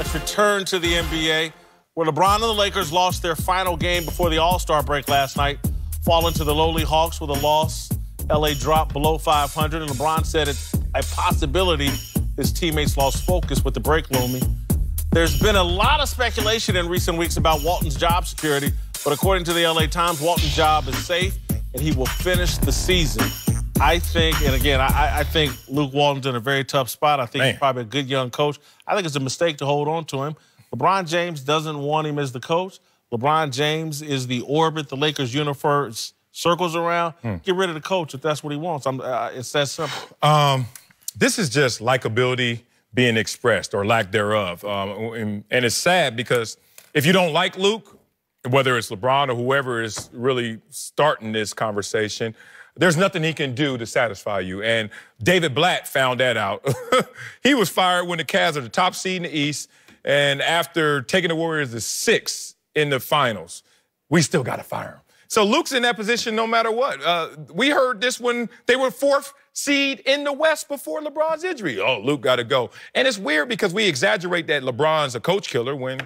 highlights return to the NBA, where LeBron and the Lakers lost their final game before the All-Star break last night, falling to the lowly Hawks with a loss. LA dropped below 500, and LeBron said it's a possibility his teammates lost focus with the break looming. There's been a lot of speculation in recent weeks about Walton's job security, but according to the LA Times, Walton's job is safe, and he will finish the season. I think, and again, I think Luke Walton's in a very tough spot. I think he's probably a good young coach. I think it's a mistake to hold on to him. LeBron James doesn't want him as the coach. LeBron James is the orbit the Lakers universe circles around. Get rid of the coach if that's what he wants. It's that simple. This is just likability being expressed or lack thereof. And it's sad because if you don't like Luke, whether it's LeBron or whoever is really starting this conversation, there's nothing he can do to satisfy you. And David Blatt found that out. He was fired when the Cavs are the top seed in the East, and after taking the Warriors to 6 in the finals, we still got to fire him. So Luke's in that position no matter what. We heard this when they were 4th seed in the West before LeBron's injury. Oh, Luke got to go. And it's weird because we exaggerate that LeBron's a coach killer when,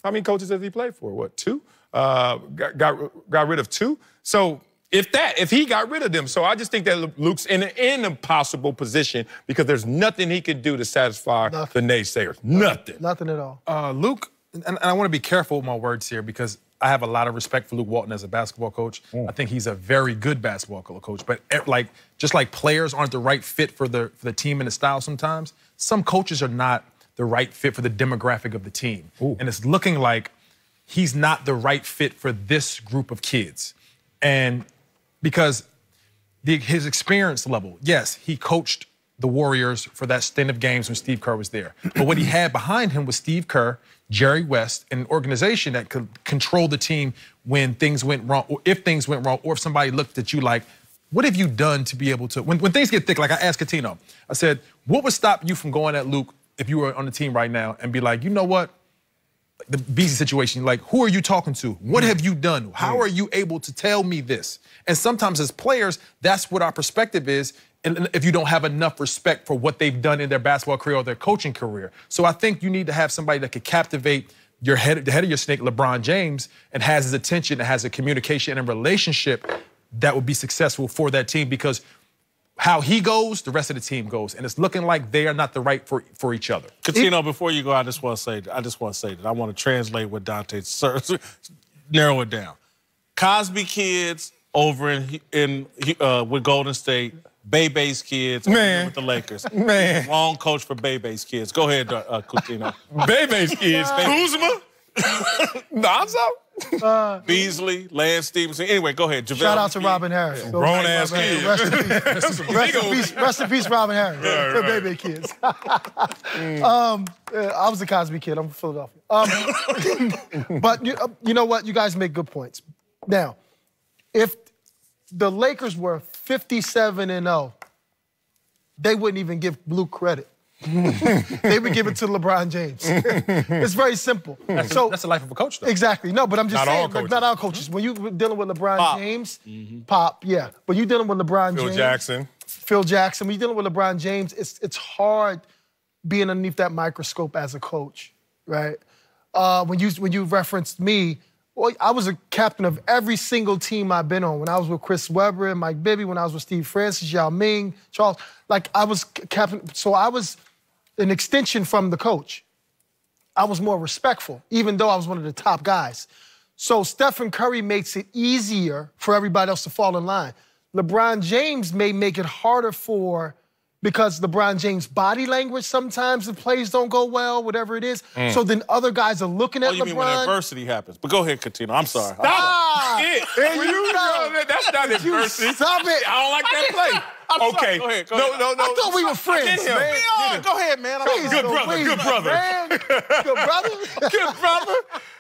how many coaches has he played for? What, 2? Got rid of 2? So if he got rid of them. So I just think that Luke's in an impossible position because there's nothing he can do to satisfy the naysayers. Nothing. Nothing at all. Luke, and I want to be careful with my words here because I have a lot of respect for Luke Walton as a basketball coach. I think he's a very good basketball coach. But just like players aren't the right fit for the team and the style sometimes, some coaches are not the right fit for the demographic of the team. And it's looking like he's not the right fit for this group of kids. And because his experience level, yes, he coached the Warriors for that stint of games when Steve Kerr was there. But what he had behind him was Steve Kerr, Jerry West, and an organization that could control the team when things went wrong, or if things went wrong, or if somebody looked at you like, what have you done to be able to, when things get thick, like I asked Catino, I said, what would stop you from going at Luke if you were on the team right now and be like, you know what? The Beasley situation, like, who are you talking to? What have you done? How are you able to tell me this? And sometimes as players, that's what our perspective is, and if you don't have enough respect for what they've done in their basketball career or their coaching career. So I think you need to have somebody that could captivate the head of your snake, LeBron James, and has his attention and has a communication and relationship that would be successful for that team, because how he goes, the rest of the team goes. And it's looking like they are not the right for each other. Catino, before you go, I just want to say that. I want to translate what Dante said. Narrow it down. Cosby kids over with Golden State, Bebe's kids with the Lakers. Wrong coach for Bebe's kids. Go ahead, Coutinho. Bebe's kids. Kuzma? Lonzo? Beasley, Lance Stevenson. Anyway, go ahead. Shout out to Robin Harris. Grown-ass kids. Rest in peace, Robin Harris. The Bebe kids. I was a Cosby kid. I'm from Philadelphia. But you know what? You guys make good points. Now, if the Lakers were 57-0, they wouldn't even give Luke credit. They would give it to LeBron James. It's very simple. That's the life of a coach, though. Exactly. No, but I'm just saying, all not all coaches. When you're dealing with LeBron James, Pop, yeah. But you're dealing with LeBron James. Phil Jackson. When you're dealing with LeBron James, it's hard being underneath that microscope as a coach, right? When you referenced me, well, I was a captain of every single team I've been on. When I was with Chris Webber and Mike Bibby, when I was with Steve Francis, Yao Ming, Charles, like I was captain. So I was an extension from the coach. I was more respectful, even though I was one of the top guys. So Stephen Curry makes it easier for everybody else to fall in line. LeBron James may make it harder because LeBron James' body language, sometimes the plays don't go well, whatever it is. So then other guys are looking at LeBron. You mean when adversity happens. But go ahead, Catino. I'm sorry. Stop it. There you go. That's not adversity. Stop it. I don't like that play. Okay. Go ahead. No. I thought we were friends, man. Go ahead, man. Good brother. Good brother.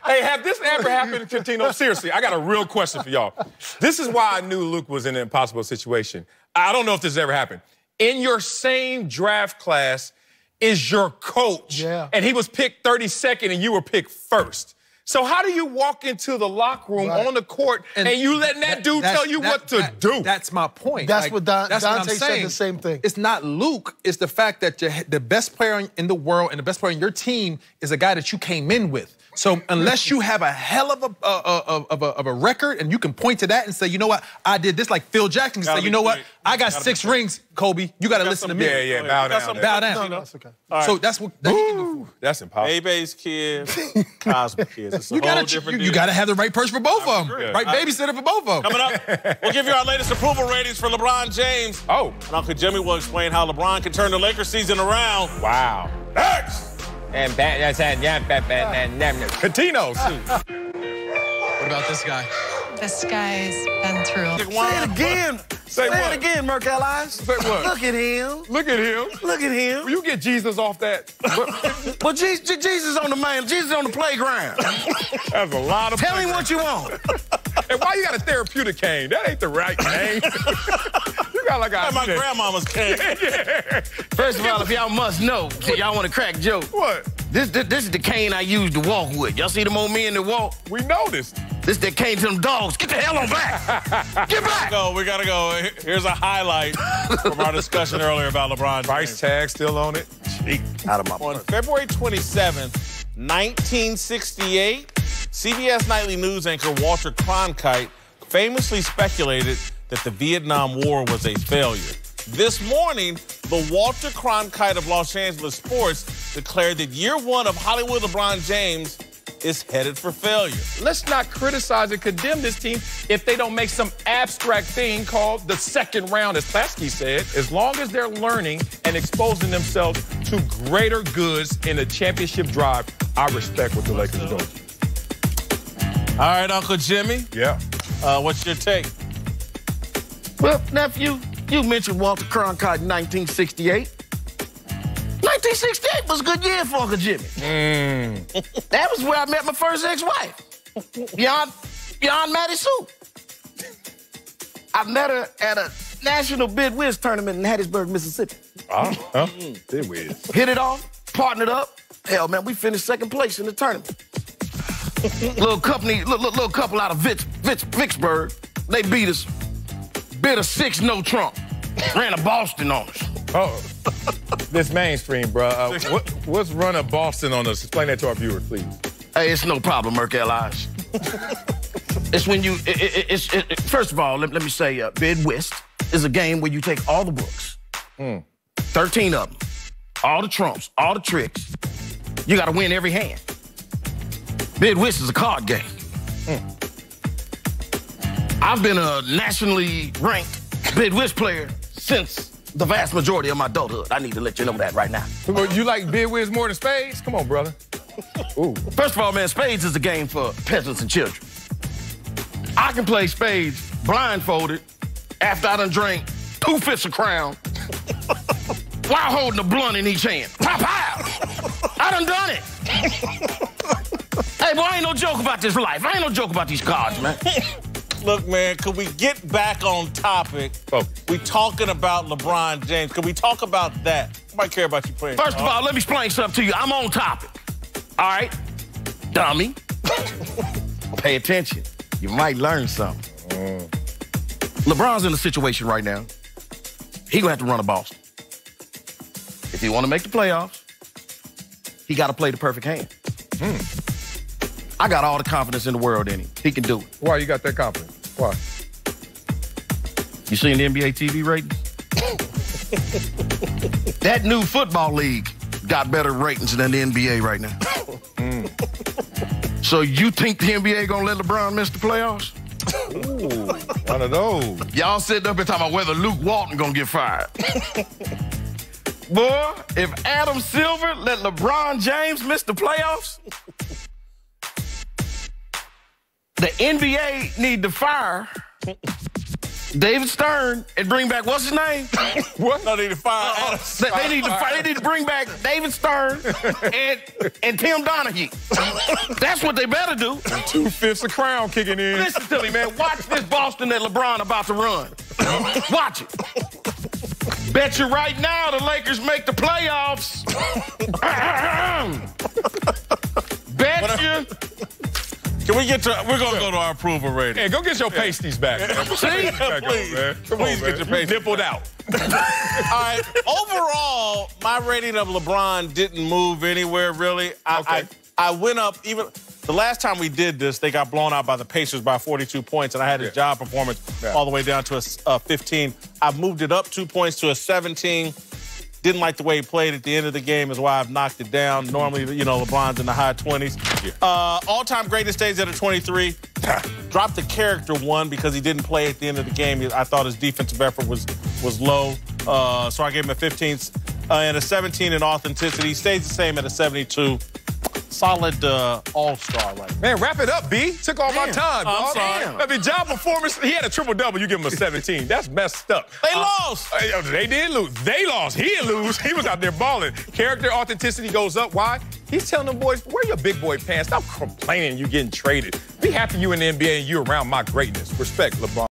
Hey, have this ever happened, Catino? Seriously, I got a real question for y'all. This is why I knew Luke was in an impossible situation. I don't know if this has ever happened. In your same draft class is your coach. Yeah. And he was picked 32nd and you were picked 1st. So how do you walk into the locker room on the court and you letting that dude tell you what to do? That's my point. That's what Dante I'm said saying. the same thing. It's not Luke. It's the fact that the best player in the world and the best player in your team is a guy that you came in with. So unless you have a hell of a record and you can point to that and say, you know what, I did this, like Phil Jackson can say, you know what, I got 6 rings, Kobe. You got to listen to me. Yeah, bow down. Bow down. No, that's okay. So that's what that he can do. That's impossible. Bebe's kids, Cosby kids. It's a whole different deal. You got to have the right person for both of them. agree. Right babysitter for both of them. Coming up, we'll give you our latest approval ratings for LeBron James. Oh. And Uncle Jimmy will explain how LeBron can turn the Lakers season around. Wow. Next! And Catino. What about this guy? This guy's been through. Say it again. Say what? It again, Marcellus. Say what? Look at him. Look at him. Look at him. You get Jesus off that. But Jesus on the man. Jesus on the playground. That's a lot of Tell him what you want. And why you got a therapeutic cane? That ain't the right cane. You got like My grandmama's cane. First of all, if y'all must know, y'all want to crack joke. What? This is the cane I use to walk with. Y'all see them old men that walk? We noticed. This that cane to them dogs. Get the hell on back. Get back. We gotta go. Here's a highlight from our discussion earlier about LeBron James. Price tag still on it. Cheap. Out of my On February 27th, 1968, CBS Nightly News anchor Walter Cronkite famously speculated that the Vietnam War was a failure. This morning, the Walter Cronkite of Los Angeles Sports declared that year one of Hollywood LeBron James is headed for failure. Let's not criticize and condemn this team if they don't make some abstract thing called the second round, as Plasky said. As long as they're learning and exposing themselves to greater goods in a championship drive, I respect what the Lakers are doing. All right, Uncle Jimmy. Yeah. What's your take? Well, nephew, you mentioned Walter Cronkite in 1968. 1968 was a good year for Uncle Jimmy. That was where I met my first ex-wife, beyond Mattie Sue. I met her at a national bid whiz tournament in Hattiesburg, Mississippi. Bid whiz. Hit it off, partnered up. Hell, man, we finished second place in the tournament. little couple out of Vicksburg. They beat us. Bid a 6 no trump. Ran a Boston on us. Oh, this mainstream, bro. What's run a Boston on us? Explain that to our viewers, please. Hey, it's no problem, Marcellus. It's when you, first of all, let me say, Bid Whist is a game where you take all the books, 13 of them, all the trumps, all the tricks. You got to win every hand. Bid Whist is a card game. I've been a nationally ranked Bid Whist player since the vast majority of my adulthood. I need to let you know that right now. You like bid whiz more than spades? Come on, brother. Ooh. First of all, man, spades is a game for peasants and children. I can play spades blindfolded after I done drank 2 fifths of Crown while holding a blunt in each hand. Pow, pow! I done it. Hey, boy, I ain't no joke about this life. I ain't no joke about these cards, man. Look, man, could we get back on topic? We talking about LeBron James. Could we talk about that? Nobody care about you playing. First of all, let me explain something to you. I'm on topic. All right? Dummy. Pay attention. You might learn something. LeBron's in a situation right now. He gonna have to run a Boston. If he want to make the playoffs, he got to play the perfect hand. I got all the confidence in the world in him. He can do it. Why you got that confidence? Why? You seen the NBA TV ratings? That new football league got better ratings than the NBA right now. So you think the NBA gonna let LeBron miss the playoffs? Ooh, one of those. Y'all sitting up and talking about whether Luke Walton gonna get fired. Boy, if Adam Silver let LeBron James miss the playoffs, the NBA need to fire David Stern and bring back, what's his name? What? No, they need to fire Adam. They need to bring back David Stern and Tim Donaghy. That's what they better do. 2 fifths of Crown kicking in. Listen to me, man. Watch this Boston that LeBron about to run. Watch it. Bet you right now the Lakers make the playoffs. Bet you We're gonna go to our approval rating. Hey, go get your pasties back. See? Please, man. please get your pasties. Nippled out. All right. Overall, my rating of LeBron didn't move anywhere really. I went up even the last time we did this. They got blown out by the Pacers by 42 points, and I had his job performance all the way down to a 15. I moved it up 2 points to a 17. Didn't like the way he played at the end of the game, is why I've knocked it down. Normally, you know, LeBron's in the high 20s. All-time greatest stays at a 23. Dropped the character 1 because he didn't play at the end of the game. I thought his defensive effort was low, so I gave him a 15 and a 17 in authenticity. Stays the same at a 72. Solid all-star right now. Man, wrap it up, B. Took all my time, dog. I'm sorry. I mean, job performance, he had a triple-double. You give him a 17. That's messed up. They lost. They did lose. They lost. He didn't lose. He was out there balling. Character, authenticity goes up. Why? He's telling them boys, wear your big boy pants. Stop complaining you getting traded. Be happy you in the NBA and you around my greatness. Respect, LeBron.